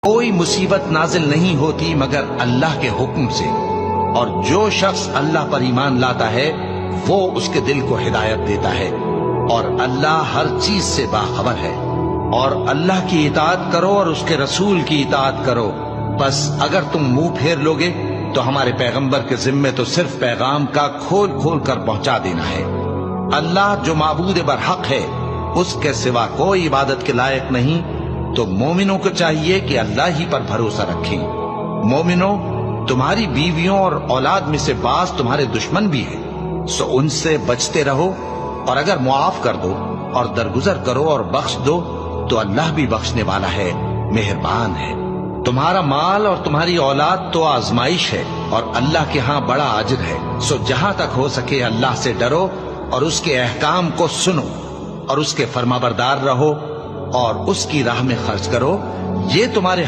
کوئی مصیبت نازل نہیں ہوتی مگر اللہ کے حکم سے، اور جو شخص اللہ پر ایمان لاتا ہے وہ اس کے دل کو ہدایت دیتا ہے، اور اللہ ہر چیز سے باخبر ہے۔ اور اللہ کی اطاعت کرو اور اس کے رسول کی اطاعت کرو، بس اگر تم منہ پھیر لوگے تو ہمارے پیغمبر کے ذمے تو صرف پیغام کا کھول کھول کر پہنچا دینا ہے۔ اللہ جو معبود برحق ہے، اس کے سوا کوئی عبادت کے لائق نہیں، تو مومنوں کو چاہیے کہ اللہ ہی پر بھروسہ رکھیں۔ مومنوں، تمہاری بیویوں اور اولاد میں سے بعض تمہارے دشمن بھی ہیں، سو ان سے بچتے رہو، اور اگر معاف کر دو اور درگزر کرو اور بخش دو تو اللہ بھی بخشنے والا ہے، مہربان ہے۔ تمہارا مال اور تمہاری اولاد تو آزمائش ہے، اور اللہ کے ہاں بڑا اجر ہے، سو جہاں تک ہو سکے اللہ سے ڈرو اور اس کے احکام کو سنو اور اس کے فرمانبردار رہو اور اس کی راہ میں خرچ کرو، یہ تمہارے